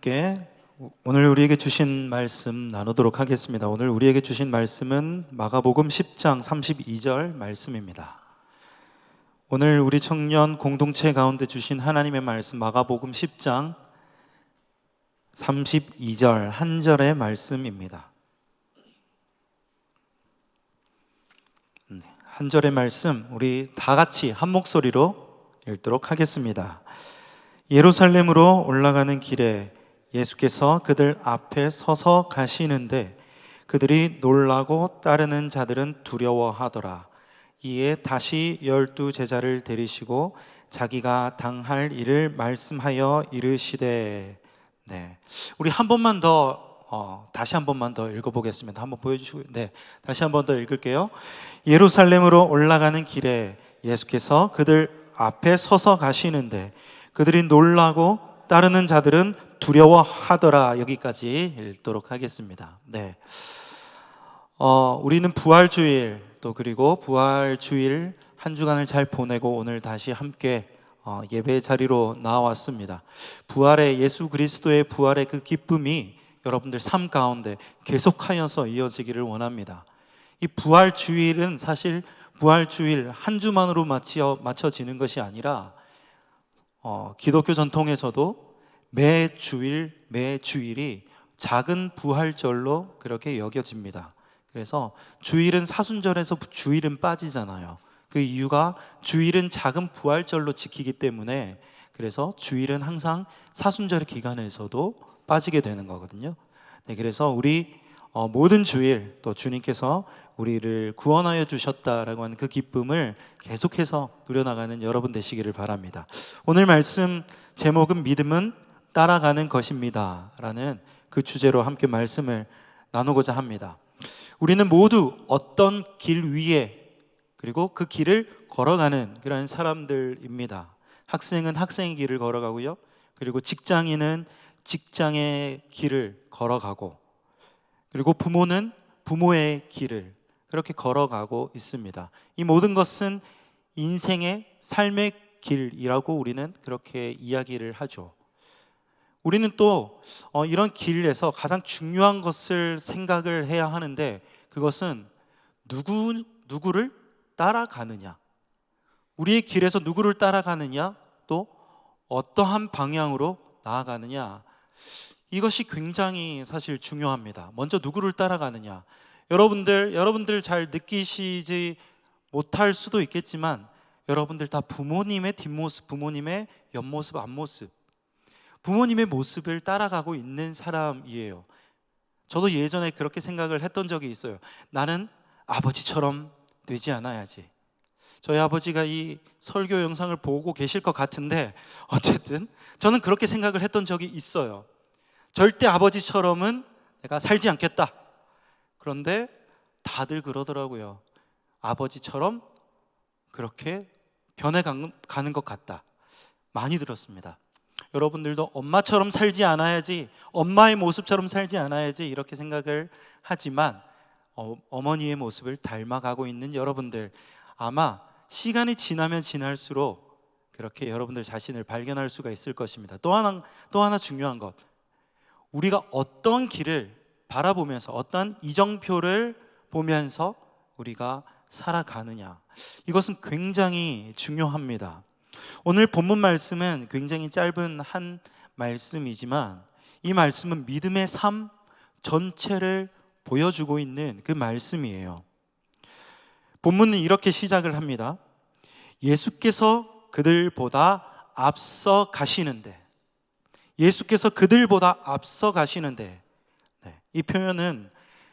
함께 오늘 우리에게 주신 말씀 나누도록 하겠습니다. 오늘 우리에게 주신 말씀은 마가복음 10장 32절 말씀입니다. 오늘 우리 청년 공동체 가운데 주신 하나님의 말씀 마가복음 10장 32절 한 절의 말씀입니다. 한 절의 말씀 우리 다 같이 한 목소리로 읽도록 하겠습니다. 예루살렘으로 올라가는 길에 예수께서 그들 앞에 서서 가시는데 그들이 놀라고 따르는 자들은 두려워하더라. 이에 다시 12 제자를 데리시고 자기가 당할 일을 말씀하여 이르시되. 우리 한 번만 더 다시 한 번만 더 읽어보겠습니다. 한번 보여주시고, 다시 한 번 더 읽을게요. 예루살렘으로 올라가는 길에 예수께서 그들 앞에 서서 가시는데 그들이 놀라고 따르는 자들은 두려워하더라. 여기까지 읽도록 하겠습니다. 우리는 부활주일 또 그리고 부활주일 한 주간을 잘 보내고 오늘 다시 함께 예배 자리로 나왔습니다. 부활의 예수 그리스도의 부활의 그 기쁨이 여러분들 삶 가운데 계속하여서 이어지기를 원합니다. 이 부활주일은 사실 부활주일 한 주만으로 맞춰지는 것이 아니라 기독교 전통에서도 매 주일이 작은 부활절로 그렇게 여겨집니다. 그래서 주일은 사순절에서 주일은 빠지잖아요. 그 이유가 주일은 작은 부활절로 지키기 때문에, 그래서 주일은 항상 사순절 기간에서도 빠지게 되는 거거든요. 그래서 우리 모든 주일 또 주님께서 우리를 구원하여 주셨다라고 하는 그 기쁨을 계속해서 누려나가는 여러분 되시기를 바랍니다. 오늘 말씀 제목은 믿음은 따라가는 것입니다 라는 그 주제로 함께 말씀을 나누고자 합니다. 우리는 모두 어떤 길 위에 그리고 그 길을 걸어가는 그런 사람들입니다. 학생은 학생의 길을 걸어가고요, 그리고 직장인은 직장의 길을 걸어가고, 그리고 부모는 부모의 길을 그렇게 걸어가고 있습니다. 이 모든 것은 인생의 삶의 길이라고 우리는 그렇게 이야기를 하죠. 우리는 또 이런 길에서 가장 중요한 것을 생각을 해야 하는데, 그것은 누구를 따라가느냐, 우리의 길에서 누구를 따라가느냐, 또 어떠한 방향으로 나아가느냐, 이것이 굉장히 사실 중요합니다. 먼저 누구를 따라가느냐. 여러분들 잘 느끼시지 못할 수도 있겠지만 여러분들 다 부모님의 뒷모습, 부모님의 옆모습, 앞모습, 부모님의 모습을 따라가고 있는 사람이에요. 저도 예전에 그렇게 생각을 했던 적이 있어요. 나는 아버지처럼 되지 않아야지. 저희 아버지가 이 설교 영상을 보고 계실 것 같은데 어쨌든 저는 그렇게 생각을 했던 적이 있어요. 절대 아버지처럼은 내가 살지 않겠다. 그런데 다들 그러더라고요. 아버지처럼 그렇게 변해가는 것 같다. 많이 들었습니다. 여러분들도 엄마처럼 살지 않아야지, 엄마의 모습처럼 살지 않아야지 이렇게 생각을 하지만 어머니의 모습을 닮아가고 있는 여러분들, 아마 시간이 지나면 지날수록 그렇게 여러분들 자신을 발견할 수가 있을 것입니다. 또 하나 중요한 것, 우리가 어떤 길을 바라보면서 어떤 이정표를 보면서 우리가 살아가느냐, 이것은 굉장히 중요합니다. 오늘 본문 말씀은 굉장히 짧은 한 말씀이지만 이 말씀은 믿음의 삶 전체를 보여주고 있는 그 말씀이에요. 본문은 이렇게 시작을 합니다. 예수께서 그들보다 앞서 가시는데, 예수께서 그들보다 앞서 가시는데, 이 표현은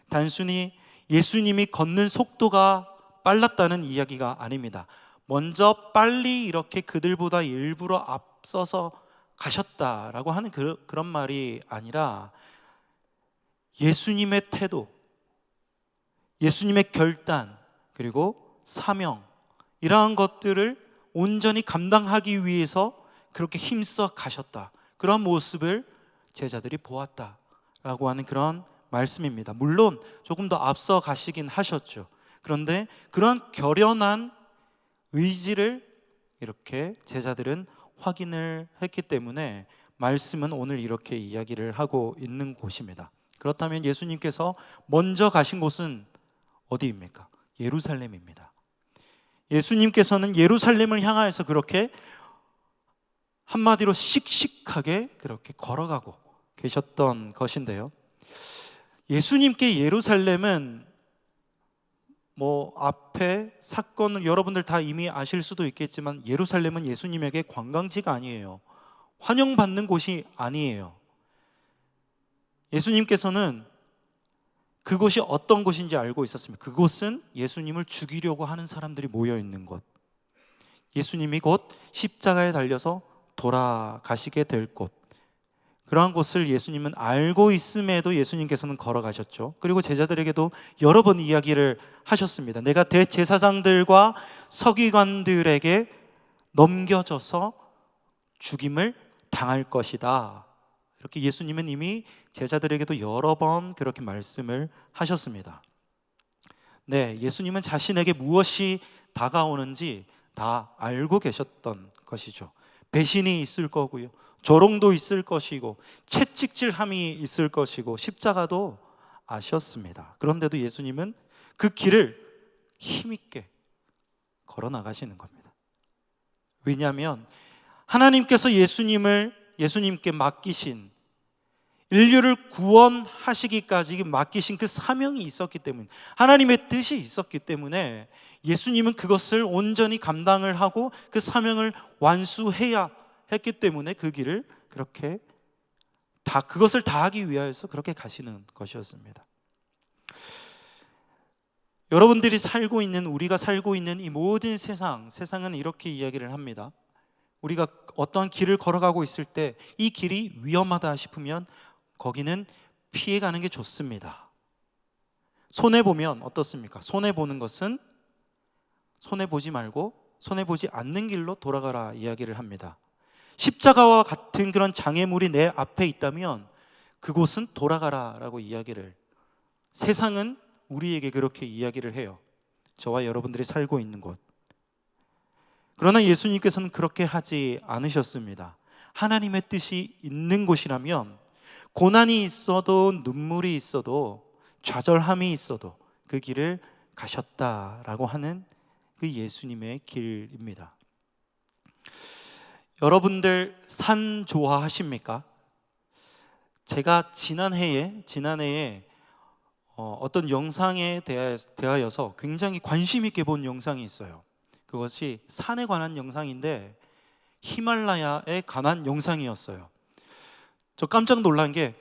단순히 예수님이 걷는 속도가 빨랐다는 이야기가 아닙니다. 먼저 빨리 이렇게 그들보다 일부러 앞서서 가셨다라고 하는 그런 말이 아니라 예수님의 태도, 예수님의 결단, 그리고 사명, 이러한 것들을 온전히 감당하기 위해서 그렇게 힘써 가셨다, 그런 모습을 제자들이 보았다라고 하는 그런 말씀입니다. 물론 조금 더 앞서 가시긴 하셨죠. 그런데 그런 결연한 의지를 이렇게 제자들은 확인을 했기 때문에 말씀은 오늘 이렇게 이야기를 하고 있는 곳입니다. 그렇다면 예수님께서 먼저 가신 곳은 어디입니까? 예루살렘입니다. 예수님께서는 예루살렘을 향하여서 그렇게 한마디로 씩씩하게 그렇게 걸어가고 계셨던 것인데요. 예수님께 예루살렘은 앞에 사건을 여러분들 다 이미 아실 수도 있겠지만 예루살렘은 예수님에게 관광지가 아니에요. 환영받는 곳이 아니에요. 예수님께서는 그곳이 어떤 곳인지 알고 있었습니다. 그곳은 예수님을 죽이려고 하는 사람들이 모여 있는 곳, 예수님이 곧 십자가에 달려서 돌아가시게 될 곳, 그러한 곳을 예수님은 알고 있음에도 예수님께서는 걸어가셨죠. 그리고 제자들에게도 여러 번 이야기를 하셨습니다. 내가 대제사장들과 서기관들에게 넘겨져서 죽임을 당할 것이다. 이렇게 예수님은 이미 제자들에게도 여러 번 그렇게 말씀을 하셨습니다. 네, 예수님은 자신에게 무엇이 다가오는지 다 알고 계셨던 것이죠. 배신이 있을 거고요, 조롱도 있을 것이고, 채찍질함이 있을 것이고, 십자가도 아셨습니다. 그런데도 예수님은 그 길을 힘있게 걸어 나가시는 겁니다. 왜냐하면 하나님께서 예수님께 맡기신, 인류를 구원하시기까지 맡기신 그 사명이 있었기 때문에, 하나님의 뜻이 있었기 때문에 예수님은 그것을 온전히 감당을 하고 그 사명을 완수해야 했기 때문에 그 길을 그렇게 그것을 다하기 위하여서 그렇게 가시는 것이었습니다. 여러분들이 살고 있는, 우리가 살고 있는 이 모든 세상은 이렇게 이야기를 합니다. 우리가 어떠한 길을 걸어가고 있을 때 이 길이 위험하다 싶으면 거기는 피해가는 게 좋습니다. 손해보면 어떻습니까? 손해보는 것은 손해보지 말고 손해보지 않는 길로 돌아가라 이야기를 합니다. 십자가와 같은 그런 장애물이 내 앞에 있다면 그곳은 돌아가라라고 이야기를, 세상은 우리에게 그렇게 이야기를 해요. 저와 여러분들이 살고 있는 곳. 그러나 예수님께서는 그렇게 하지 않으셨습니다. 하나님의 뜻이 있는 곳이라면 고난이 있어도, 눈물이 있어도, 좌절함이 있어도 그 길을 가셨다라고 하는 그 예수님의 길입니다. 여러분들 산 좋아하십니까? 제가 지난해에 어떤 영상에 대하여서 굉장히 관심 있게 본 영상이 있어요. 그것이 산에 관한 영상인데 히말라야에 관한 영상이었어요. 저 깜짝 놀란 게,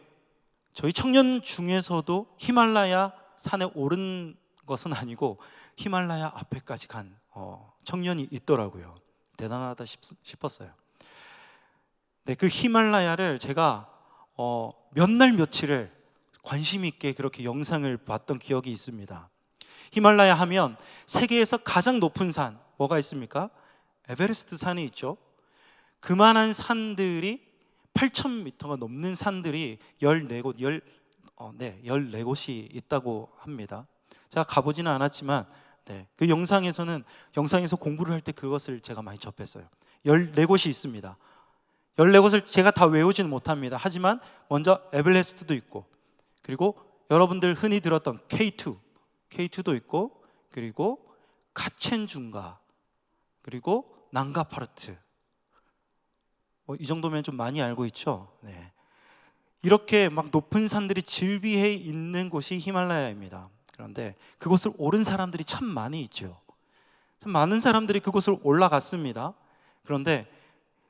저희 청년 중에서도 히말라야 산에 오른 것은 아니고 히말라야 앞에까지 간 청년이 있더라고요. 대단하다 싶었어요. 네, 그 히말라야를 제가 몇 날 며칠을 관심 있게 그렇게 영상을 봤던 기억이 있습니다. 히말라야 하면 세계에서 가장 높은 산 뭐가 있습니까? 에베레스트 산이 있죠. 그만한 산들이 8,000m가 넘는 산들이 14곳이 있다고 합니다. 제가 가보지는 않았지만 그 영상에서 공부를 할 때 그것을 제가 많이 접했어요. 14곳이 있습니다. 14곳을 제가 다 외우지는 못합니다. 하지만 먼저 에베레스트도 있고, 그리고 여러분들 흔히 들었던 K2도 있고, 그리고 카첸중가, 그리고 난가파르트. 이 정도면 좀 많이 알고 있죠. 네. 이렇게 막 높은 산들이 질비해 있는 곳이 히말라야입니다. 그런데 그곳을 오른 사람들이 참 많이 있죠. 참 많은 사람들이 그곳을 올라갔습니다. 그런데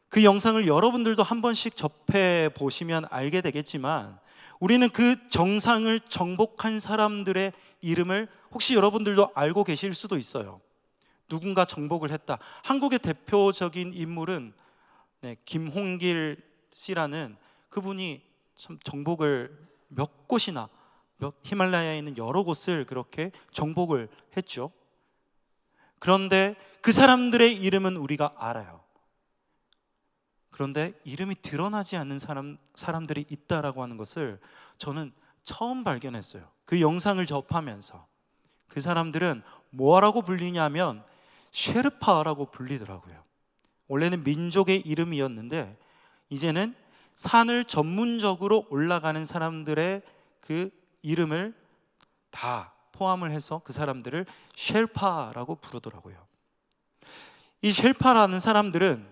그 영상을 여러분들도 한 번씩 접해 보시면 알게 되겠지만, 우리는 그 정상을 정복한 사람들의 이름을 혹시 여러분들도 알고 계실 수도 있어요. 누군가 정복을 했다. 한국의 대표적인 인물은 김홍길 씨라는 그분이 참 정복을 히말라야에 있는 여러 곳을 그렇게 정복을 했죠. 그런데 그 사람들의 이름은 우리가 알아요. 그런데 이름이 드러나지 않는 사람들이 있다라고 하는 것을 저는 처음 발견했어요. 그 영상을 접하면서. 그 사람들은 뭐라고 불리냐면 쉐르파라고 불리더라고요. 원래는 민족의 이름이었는데 이제는 산을 전문적으로 올라가는 사람들의 그 이름을 다 포함을 해서 그 사람들을 쉘파라고 부르더라고요. 이 쉘파라는 사람들은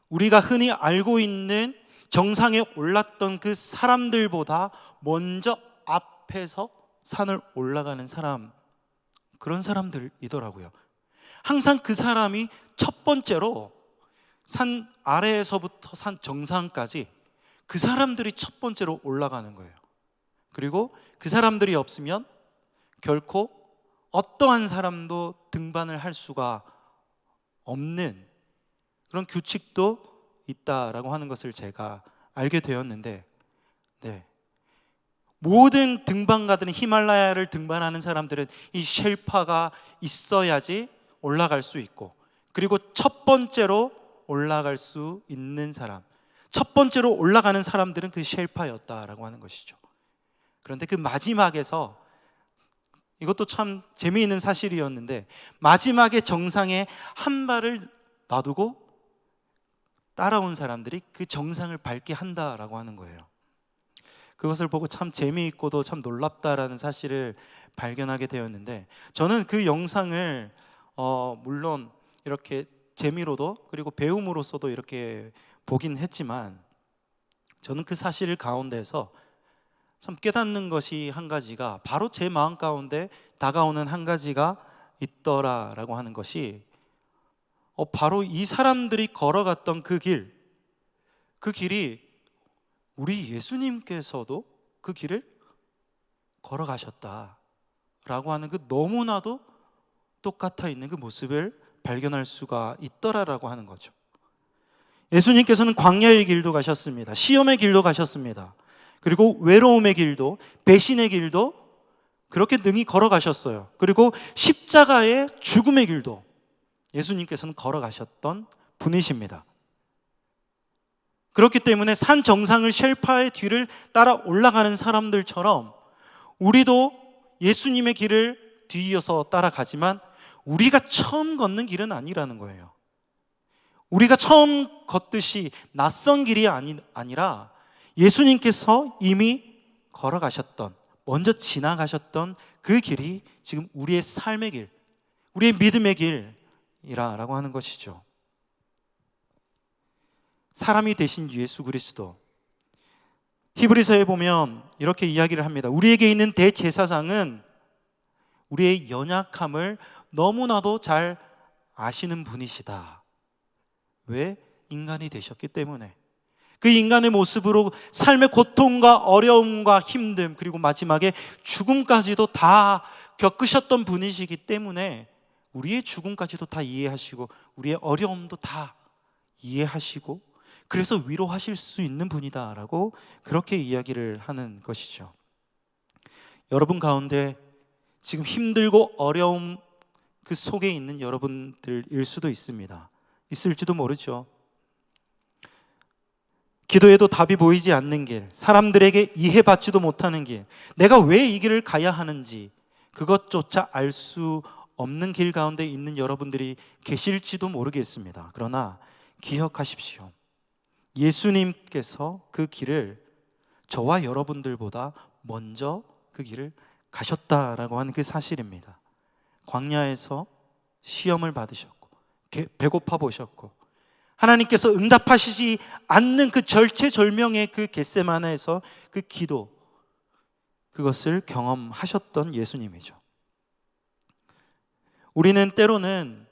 우리가 흔히 알고 있는 정상에 올랐던 그 사람들보다 먼저 앞에서 산을 올라가는 사람, 그런 사람들이더라고요. 항상 그 사람이 첫 번째로 산 아래에서부터 산 정상까지 그 사람들이 첫 번째로 올라가는 거예요. 그리고 그 사람들이 없으면 결코 어떠한 사람도 등반을 할 수가 없는 그런 규칙도 있다라고 하는 것을 제가 알게 되었는데, 모든 등반가들은, 히말라야를 등반하는 사람들은 이 쉘파가 있어야지 올라갈 수 있고, 그리고 첫 번째로 올라갈 수 있는 사람, 첫 번째로 올라가는 사람들은 그 쉘파였다라고 하는 것이죠. 그런데 그 마지막에서, 이것도 참 재미있는 사실이었는데, 마지막에 정상에 한 발을 놔두고 따라온 사람들이 그 정상을 밟게 한다라고 하는 거예요. 그것을 보고 참 재미있고도 참 놀랍다라는 사실을 발견하게 되었는데, 저는 그 영상을 물론 이렇게 재미로도 그리고 배움으로써도 이렇게 보긴 했지만, 저는 그 사실 가운데서 참 깨닫는 것이 한 가지가, 바로 제 마음 가운데 다가오는 한 가지가 있더라라고 하는 것이, 바로 이 사람들이 걸어갔던 그 길이 우리 예수님께서도 그 길을 걸어가셨다라고 하는 그 너무나도 똑같아 있는 그 모습을 발견할 수가 있더라라고 하는 거죠. 예수님께서는 광야의 길도 가셨습니다. 시험의 길도 가셨습니다. 그리고 외로움의 길도, 배신의 길도 그렇게 능히 걸어가셨어요. 그리고 십자가의 죽음의 길도 예수님께서는 걸어가셨던 분이십니다. 그렇기 때문에 산 정상을 쉘파의 뒤를 따라 올라가는 사람들처럼 우리도 예수님의 길을 뒤이어서 따라가지만, 우리가 처음 걷는 길은 아니라는 거예요. 우리가 처음 걷듯이 낯선 길이 아니라 예수님께서 이미 걸어가셨던, 먼저 지나가셨던 그 길이 지금 우리의 삶의 길, 우리의 믿음의 길이라고 하는 것이죠. 사람이 되신 예수 그리스도, 히브리서에 보면 이렇게 이야기를 합니다. 우리에게 있는 대제사장은 우리의 연약함을 너무나도 잘 아시는 분이시다. 왜? 인간이 되셨기 때문에. 그 인간의 모습으로 삶의 고통과 어려움과 힘듦, 그리고 마지막에 죽음까지도 다 겪으셨던 분이시기 때문에 우리의 죽음까지도 다 이해하시고, 우리의 어려움도 다 이해하시고, 그래서 위로하실 수 있는 분이다라고 그렇게 이야기를 하는 것이죠. 여러분 가운데 지금 힘들고 어려움 그 속에 있는 여러분들일 수도 있습니다. 있을지도 모르죠. 기도해도 답이 보이지 않는 길, 사람들에게 이해받지도 못하는 길, 내가 왜 이 길을 가야 하는지 그것조차 알 수 없는 길 가운데 있는 여러분들이 계실지도 모르겠습니다. 그러나 기억하십시오. 예수님께서 그 길을 저와 여러분들보다 먼저 그 길을 가셨다라고 하는 그 사실입니다. 광야에서 시험을 받으셨고, 배고파 보셨고, 하나님께서 응답하시지 않는 그 절체절명의 그 겟세마네에서 그 기도, 그것을 경험하셨던 예수님이죠. 우리는 때로는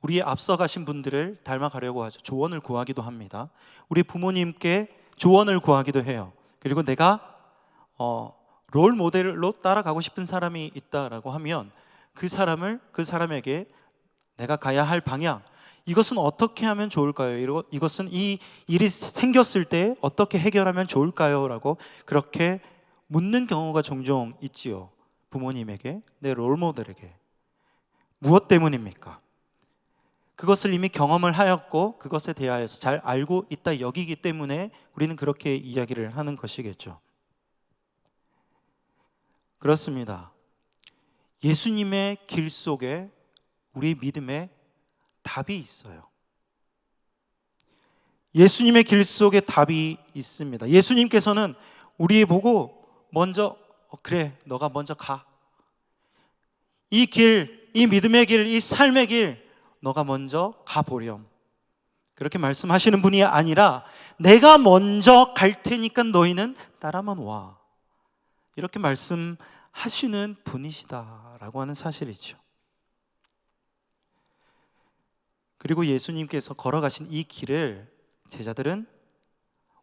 우리의 앞서가신 분들을 닮아가려고 하죠. 조언을 구하기도 합니다. 우리 부모님께 조언을 구하기도 해요. 그리고 내가 롤 모델로 따라가고 싶은 사람이 있다라고 하면 그 사람에게 내가 가야 할 방향, 이것은 어떻게 하면 좋을까요? 이것은 이 일이 생겼을 때 어떻게 해결하면 좋을까요? 라고 그렇게 묻는 경우가 종종 있지요. 부모님에게, 내 롤 모델에게. 무엇 때문입니까? 그것을 이미 경험을 하였고 그것에 대하여서 잘 알고 있다 여기기 때문에 우리는 그렇게 이야기를 하는 것이겠죠. 그렇습니다. 예수님의 길 속에 우리 믿음의 답이 있어요. 예수님의 길 속에 답이 있습니다. 예수님께서는 우리 보고 먼저 그래, 너가 먼저 가. 이 길, 이 믿음의 길, 이 삶의 길 너가 먼저 가보렴. 그렇게 말씀하시는 분이 아니라 내가 먼저 갈 테니까 너희는 따라만 와. 이렇게 말씀하시는 분이시다라고 하는 사실이죠. 그리고 예수님께서 걸어가신 이 길을 제자들은,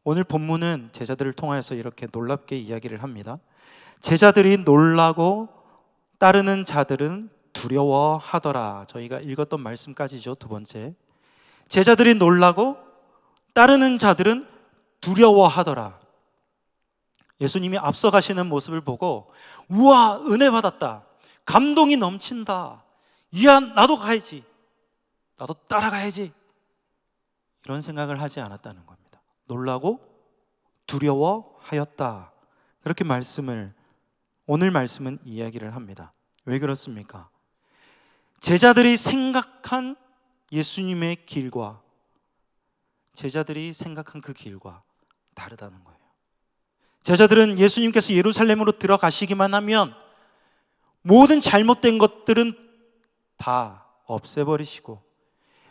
오늘 본문은 제자들을 통하여서 이렇게 놀랍게 이야기를 합니다. 제자들이 놀라고 따르는 자들은 두려워하더라. 저희가 읽었던 말씀까지죠. 두 번째, 제자들이 놀라고 따르는 자들은 두려워하더라. 예수님이 앞서가시는 모습을 보고 우와, 은혜 받았다, 감동이 넘친다, 이야 나도 가야지, 나도 따라가야지, 이런 생각을 하지 않았다는 겁니다. 놀라고 두려워하였다. 그렇게 오늘 말씀은 이야기를 합니다. 왜 그렇습니까? 제자들이 생각한 예수님의 길과 제자들이 생각한 그 길과 다르다는 거예요. 제자들은 예수님께서 예루살렘으로 들어가시기만 하면 모든 잘못된 것들은 다 없애버리시고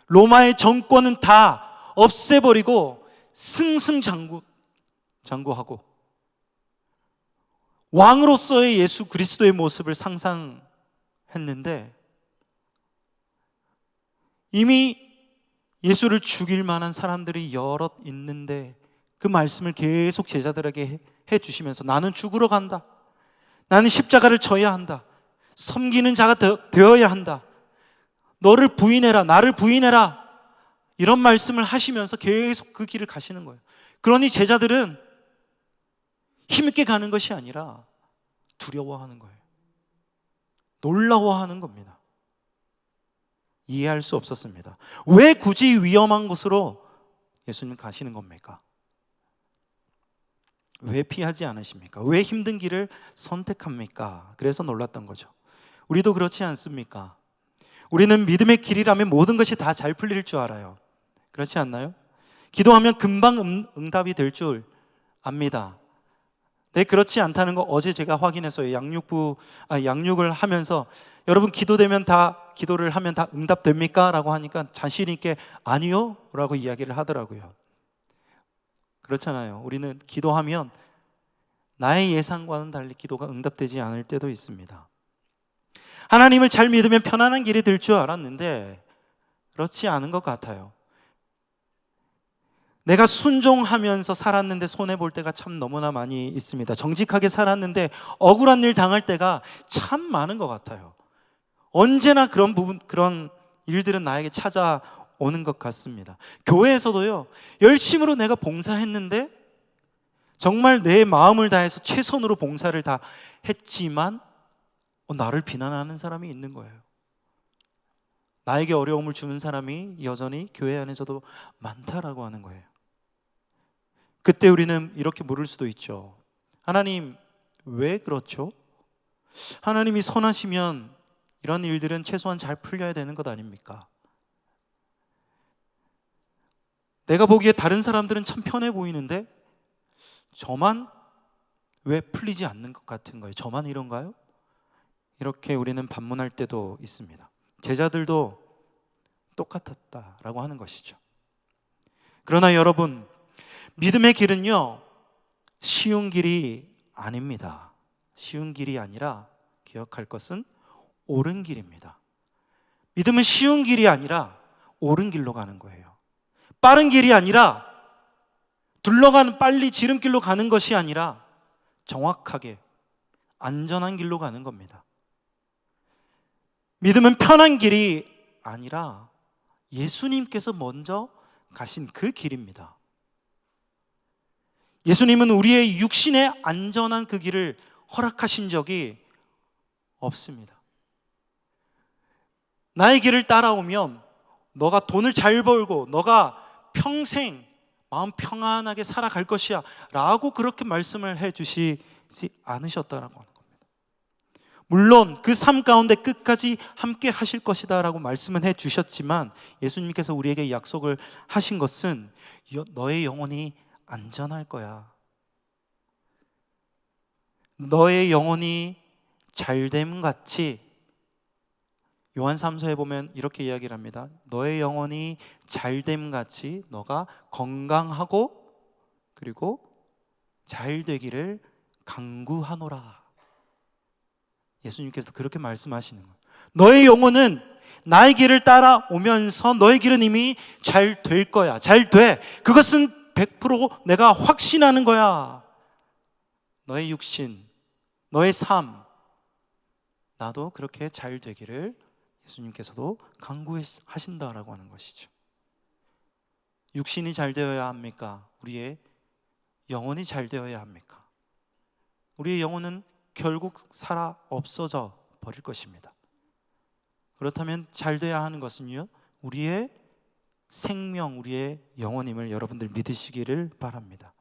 로마의 정권은 다 없애버리고 승승장구하고 왕으로서의 예수 그리스도의 모습을 상상했는데, 이미 예수를 죽일 만한 사람들이 여럿 있는데 그 말씀을 계속 제자들에게 해주시면서 나는 죽으러 간다, 나는 십자가를 져야 한다, 섬기는 자가 되어야 한다, 너를 부인해라, 나를 부인해라, 이런 말씀을 하시면서 계속 그 길을 가시는 거예요. 그러니 제자들은 힘있게 가는 것이 아니라 두려워하는 거예요. 놀라워하는 겁니다. 이해할 수 없었습니다. 왜 굳이 위험한 곳으로 예수님 가시는 겁니까? 왜 피하지 않으십니까? 왜 힘든 길을 선택합니까? 그래서 놀랐던 거죠. 우리도 그렇지 않습니까? 우리는 믿음의 길이라면 모든 것이 다 잘 풀릴 줄 알아요. 그렇지 않나요? 기도하면 금방 응답이 될 줄 압니다. 네, 그렇지 않다는 거 어제 제가 확인했어요. 양육을 하면서 여러분 기도를 하면 다 응답됩니까? 라고 하니까 자신 있게 아니요 라고 이야기를 하더라고요. 그렇잖아요. 우리는 기도하면 나의 예상과는 달리 기도가 응답되지 않을 때도 있습니다. 하나님을 잘 믿으면 편안한 길이 될 줄 알았는데 그렇지 않은 것 같아요. 내가 순종하면서 살았는데 손해볼 때가 참 너무나 많이 있습니다. 정직하게 살았는데 억울한 일 당할 때가 참 많은 것 같아요. 언제나 그런 일들은 나에게 찾아오는 것 같습니다. 교회에서도요, 열심으로 내가 봉사했는데 정말 내 마음을 다해서 최선으로 봉사를 다 했지만 나를 비난하는 사람이 있는 거예요. 나에게 어려움을 주는 사람이 여전히 교회 안에서도 많다라고 하는 거예요. 그때 우리는 이렇게 물을 수도 있죠. 하나님, 왜 그렇죠? 하나님이 선하시면 이런 일들은 최소한 잘 풀려야 되는 것 아닙니까? 내가 보기에 다른 사람들은 참 편해 보이는데 저만 왜 풀리지 않는 것 같은 거예요? 저만 이런가요? 이렇게 우리는 반문할 때도 있습니다. 제자들도 똑같았다라고 하는 것이죠. 그러나 여러분, 믿음의 길은요, 쉬운 길이 아닙니다. 쉬운 길이 아니라 기억할 것은 옳은 길입니다. 믿음은 쉬운 길이 아니라 옳은 길로 가는 거예요. 빠른 길이 아니라 빨리 지름길로 가는 것이 아니라 정확하게 안전한 길로 가는 겁니다. 믿음은 편한 길이 아니라 예수님께서 먼저 가신 그 길입니다. 예수님은 우리의 육신의 안전한 그 길을 허락하신 적이 없습니다. 나의 길을 따라오면 너가 돈을 잘 벌고 너가 평생 마음 평안하게 살아갈 것이야 라고 그렇게 말씀을 해주시지 않으셨다라고 하는 겁니다. 물론 그 삶 가운데 끝까지 함께 하실 것이다 라고 말씀은 해주셨지만, 예수님께서 우리에게 약속을 하신 것은 너의 영혼이 안전할 거야, 너의 영혼이 잘됨 같이, 요한 3서에 보면 이렇게 이야기를 합니다. 너의 영혼이 잘됨 같이 너가 건강하고 그리고 잘 되기를 간구하노라. 예수님께서 그렇게 말씀하시는 거예요. 너의 영혼은 나의 길을 따라오면서 너의 길은 이미 잘 될 거야. 잘 돼. 그것은 100% 내가 확신하는 거야. 너의 육신, 너의 삶, 나도 그렇게 잘 되기를 예수님께서도 간구하신다라고 하는 것이죠. 육신이 잘 되어야 합니까? 우리의 영혼이 잘 되어야 합니까? 우리의 영혼은 결국 살아 없어져 버릴 것입니다. 그렇다면 잘 되어야 하는 것은요, 우리의 생명, 우리의 영혼임을 여러분들 믿으시기를 바랍니다.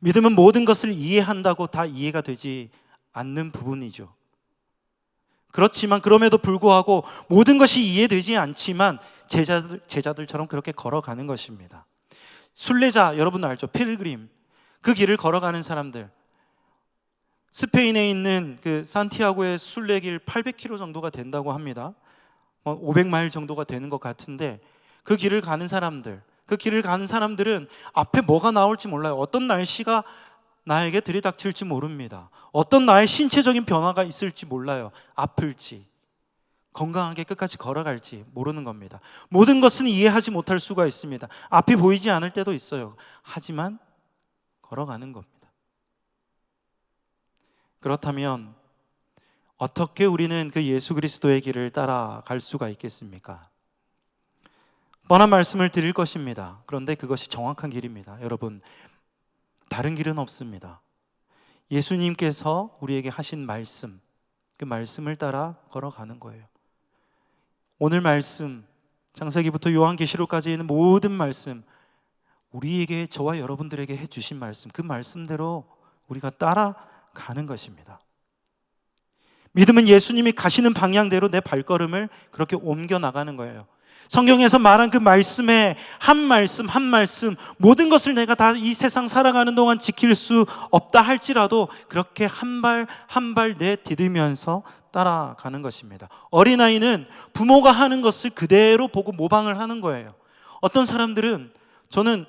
믿음은 모든 것을 이해한다고 다 이해가 되지 않는 부분이죠. 그렇지만 그럼에도 불구하고 모든 것이 이해되지 않지만 제자들처럼 그렇게 걸어가는 것입니다. 순례자, 여러분 알죠? 필그림, 그 길을 걸어가는 사람들, 스페인에 있는 그 산티아고의 순례길 800km 정도가 된다고 합니다. 500마일 정도가 되는 것 같은데, 그 길을 가는 사람들, 그 길을 가는 사람들은 앞에 뭐가 나올지 몰라요. 어떤 날씨가 나에게 들이닥칠지 모릅니다. 어떤 나의 신체적인 변화가 있을지 몰라요. 아플지, 건강하게 끝까지 걸어갈지 모르는 겁니다. 모든 것은 이해하지 못할 수가 있습니다. 앞이 보이지 않을 때도 있어요. 하지만 걸어가는 겁니다. 그렇다면 어떻게 우리는 그 예수 그리스도의 길을 따라갈 수가 있겠습니까? 뻔한 말씀을 드릴 것입니다. 그런데 그것이 정확한 길입니다. 여러분, 다른 길은 없습니다. 예수님께서 우리에게 하신 말씀, 그 말씀을 따라 걸어가는 거예요. 오늘 말씀, 창세기부터 요한계시록까지 있는 모든 말씀, 우리에게, 저와 여러분들에게 해주신 말씀, 그 말씀대로 우리가 따라가는 것입니다. 믿음은 예수님이 가시는 방향대로 내 발걸음을 그렇게 옮겨 나가는 거예요. 성경에서 말한 그 말씀에 한 말씀 한 말씀, 모든 것을 내가 다 이 세상 살아가는 동안 지킬 수 없다 할지라도 그렇게 한 발 한 발 내디디면서 따라가는 것입니다. 어린아이는 부모가 하는 것을 그대로 보고 모방을 하는 거예요. 어떤 사람들은, 저는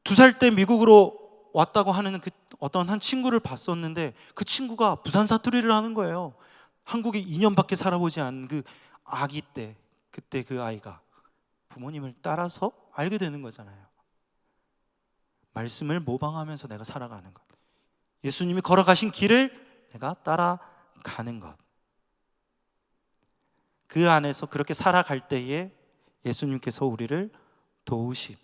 2살 때 미국으로 왔다고 하는 그 어떤 한 친구를 봤었는데, 그 친구가 부산 사투리를 하는 거예요. 한국에 2년밖에 살아보지 않은 그 아기 때, 그때 그 아이가 부모님을 따라서 알게 되는 거잖아요. 말씀을 모방하면서 내가 살아가는 것, 예수님이 걸어가신 길을 내가 따라가는 것, 그 안에서 그렇게 살아갈 때에 예수님께서 우리를 도우심,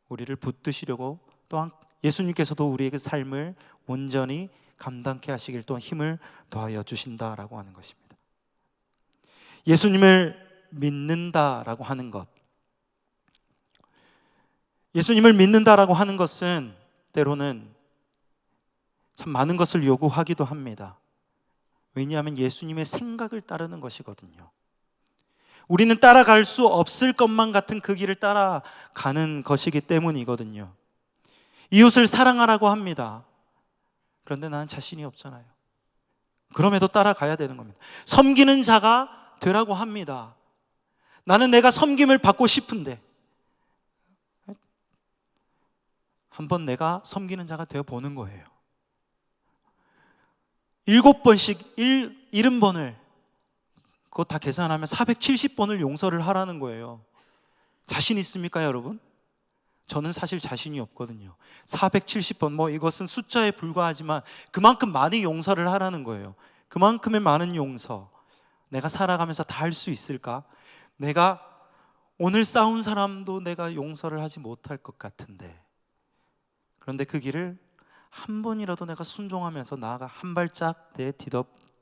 우리를 붙드시려고, 또한 예수님께서도 우리에게 삶을 온전히 감당케 하시길 또한 힘을 더하여 주신다라고 하는 것입니다. 예수님을 믿는다라고 하는 것, 예수님을 믿는다라고 하는 것은 때로는 참 많은 것을 요구하기도 합니다. 왜냐하면 예수님의 생각을 따르는 것이거든요. 우리는 따라갈 수 없을 것만 같은 그 길을 따라가는 것이기 때문이거든요. 이웃을 사랑하라고 합니다. 그런데 나는 자신이 없잖아요. 그럼에도 따라가야 되는 겁니다. 섬기는 자가 되라고 합니다. 나는 내가 섬김을 받고 싶은데, 한번 내가 섬기는 자가 되어 보는 거예요. 7번씩 70번을, 그거 다 계산하면 470번을 용서를 하라는 거예요. 자신 있습니까, 여러분? 저는 사실 자신이 없거든요. 470번, 이것은 숫자에 불과하지만 그만큼 많이 용서를 하라는 거예요. 그만큼의 많은 용서, 내가 살아가면서 다 할 수 있을까? 내가 오늘 싸운 사람도 내가 용서를 하지 못할 것 같은데, 그런데 그 길을 한 번이라도 내가 순종하면서 나아가 한 발짝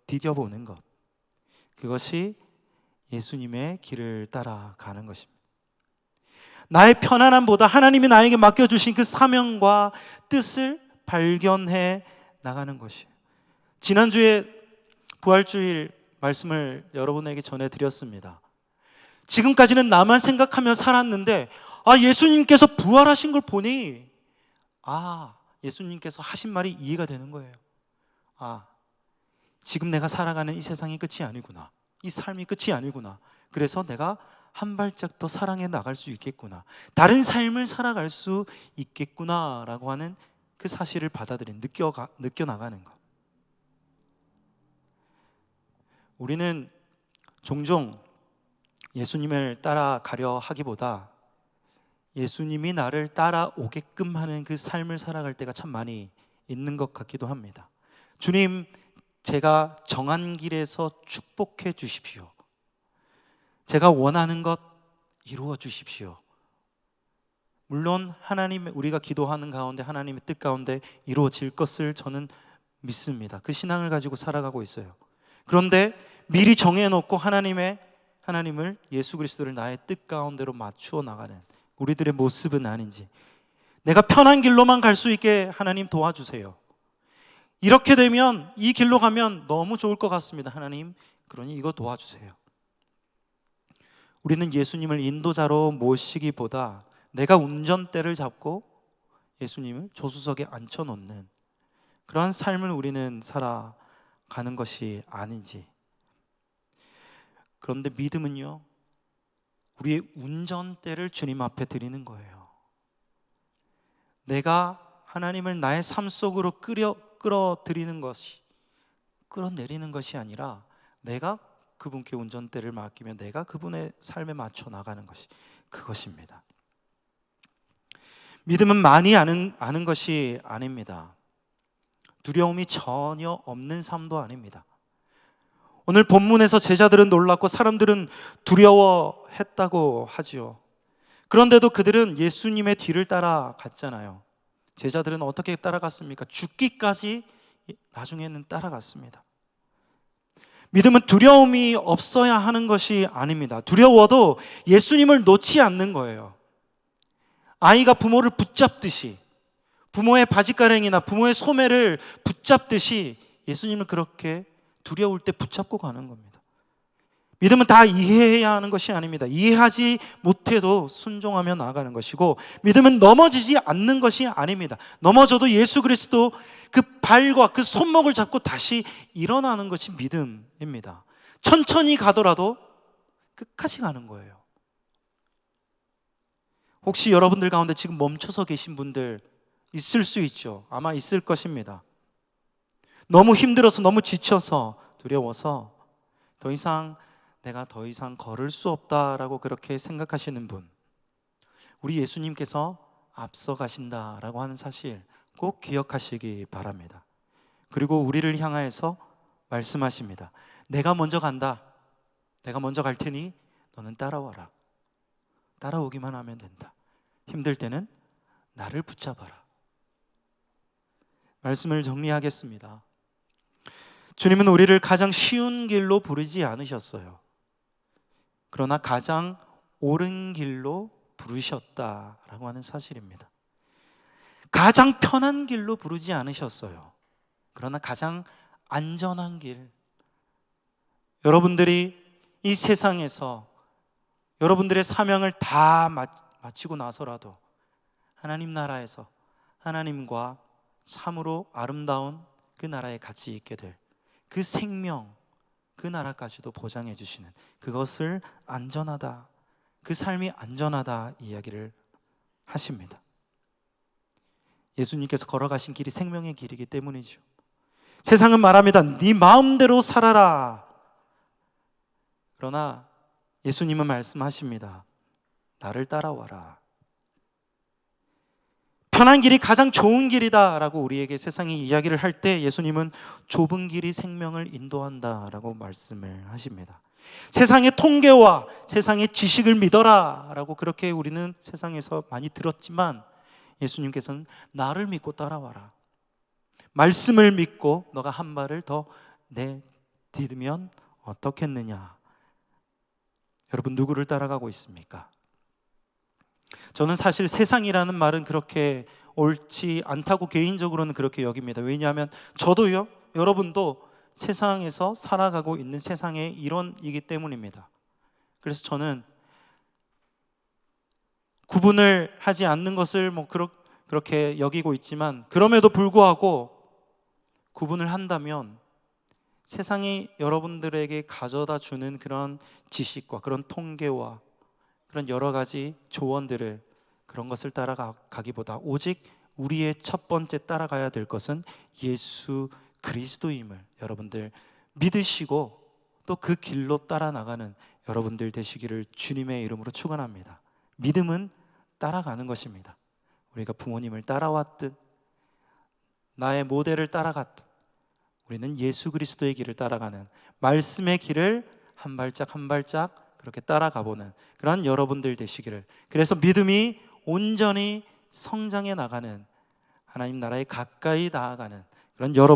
디뎌보는 것, 그것이 예수님의 길을 따라가는 것입니다. 나의 편안함보다 하나님이 나에게 맡겨주신 그 사명과 뜻을 발견해 나가는 것이에요. 지난주에 부활주일 말씀을 여러분에게 전해드렸습니다. 지금까지는 나만 생각하며 살았는데 예수님께서 부활하신 걸 보니 예수님께서 하신 말이 이해가 되는 거예요. 지금 내가 살아가는 이 세상이 끝이 아니구나. 이 삶이 끝이 아니구나. 그래서 내가 한 발짝 더 사랑해 나갈 수 있겠구나. 다른 삶을 살아갈 수 있겠구나라고 하는 그 사실을 받아들인, 느껴나가는 것. 우리는 종종 예수님을 따라가려 하기보다 예수님이 나를 따라오게끔 하는 그 삶을 살아갈 때가 참 많이 있는 것 같기도 합니다. 주님, 제가 정한 길에서 축복해 주십시오. 제가 원하는 것 이루어 주십시오. 물론 우리가 기도하는 가운데 하나님의 뜻 가운데 이루어질 것을 저는 믿습니다. 그 신앙을 가지고 살아가고 있어요. 그런데 미리 정해놓고 하나님을, 예수 그리스도를 나의 뜻 가운데로 맞추어 나가는 우리들의 모습은 아닌지, 내가 편한 길로만 갈 수 있게 하나님 도와주세요. 이렇게 되면, 이 길로 가면 너무 좋을 것 같습니다. 하나님, 그러니 이거 도와주세요. 우리는 예수님을 인도자로 모시기보다 내가 운전대를 잡고 예수님을 조수석에 앉혀놓는 그러한 삶을 우리는 살아가는 것이 아닌지. 그런데 믿음은요, 우리의 운전대를 주님 앞에 드리는 거예요. 내가 하나님을 나의 삶 속으로 끌어내리는 것이 아니라 내가 그분께 운전대를 맡기며 내가 그분의 삶에 맞춰 나가는 것이 그것입니다. 믿음은 많이 아는 것이 아닙니다. 두려움이 전혀 없는 삶도 아닙니다. 오늘 본문에서 제자들은 놀랐고 사람들은 두려워했다고 하지요. 그런데도 그들은 예수님의 뒤를 따라갔잖아요. 제자들은 어떻게 따라갔습니까? 죽기까지 나중에는 따라갔습니다. 믿음은 두려움이 없어야 하는 것이 아닙니다. 두려워도 예수님을 놓지 않는 거예요. 아이가 부모를 붙잡듯이, 부모의 바지가랑이나 부모의 소매를 붙잡듯이 예수님을 그렇게 두려울 때 붙잡고 가는 겁니다. 믿음은 다 이해해야 하는 것이 아닙니다. 이해하지 못해도 순종하며 나아가는 것이고, 믿음은 넘어지지 않는 것이 아닙니다. 넘어져도 예수 그리스도 그 발과 그 손목을 잡고 다시 일어나는 것이 믿음입니다. 천천히 가더라도 끝까지 가는 거예요. 혹시 여러분들 가운데 지금 멈춰서 계신 분들 있을 수 있죠. 아마 있을 것입니다. 너무 힘들어서, 너무 지쳐서, 두려워서 내가 더 이상 걸을 수 없다라고 그렇게 생각하시는 분, 우리 예수님께서 앞서 가신다라고 하는 사실 꼭 기억하시기 바랍니다. 그리고 우리를 향하여서 말씀하십니다. 내가 먼저 간다. 내가 먼저 갈 테니 너는 따라와라. 따라오기만 하면 된다. 힘들 때는 나를 붙잡아라. 말씀을 정리하겠습니다. 주님은 우리를 가장 쉬운 길로 부르지 않으셨어요. 그러나 가장 옳은 길로 부르셨다라고 하는 사실입니다. 가장 편한 길로 부르지 않으셨어요. 그러나 가장 안전한 길, 여러분들이 이 세상에서 여러분들의 사명을 다 마치고 나서라도 하나님 나라에서 하나님과 참으로 아름다운 그 나라에 같이 있게 될 그 생명, 그 나라까지도 보장해 주시는, 그것을 안전하다, 그 삶이 안전하다 이야기를 하십니다. 예수님께서 걸어가신 길이 생명의 길이기 때문이죠. 세상은 말합니다. 네 마음대로 살아라. 그러나 예수님은 말씀하십니다. 나를 따라와라. 편한 길이 가장 좋은 길이다라고 우리에게 세상이 이야기를 할 때 예수님은 좁은 길이 생명을 인도한다라고 말씀을 하십니다. 세상의 통계와 세상의 지식을 믿어라라고 그렇게 우리는 세상에서 많이 들었지만, 예수님께서는 나를 믿고 따라와라. 말씀을 믿고 너가 한 발을 더 내딛으면 어떻겠느냐. 여러분, 누구를 따라가고 있습니까? 저는 사실 세상이라는 말은 그렇게 옳지 않다고 개인적으로는 그렇게 여깁니다. 왜냐하면 저도요, 여러분도 세상에서 살아가고 있는 세상의 일원이기 때문입니다. 그래서 저는 구분을 하지 않는 것을 그렇게 여기고 있지만, 그럼에도 불구하고 구분을 한다면 세상이 여러분들에게 가져다 주는 그런 지식과 그런 통계와 그런 여러 가지 조언들을, 그런 것을 따라가기보다 오직 우리의 첫 번째 따라가야 될 것은 예수 그리스도임을 여러분들 믿으시고 또 그 길로 따라 나가는 여러분들 되시기를 주님의 이름으로 축원합니다. 믿음은 따라가는 것입니다. 우리가 부모님을 따라왔든 나의 모델을 따라갔든 우리는 예수 그리스도의 길을 따라가는, 말씀의 길을 한 발짝 한 발짝 그렇게 따라가보는 그런 여러분들 되시기를, 그래서 믿음이 온전히 성장해 나가는, 하나님 나라에 가까이 나아가는 그런 여러분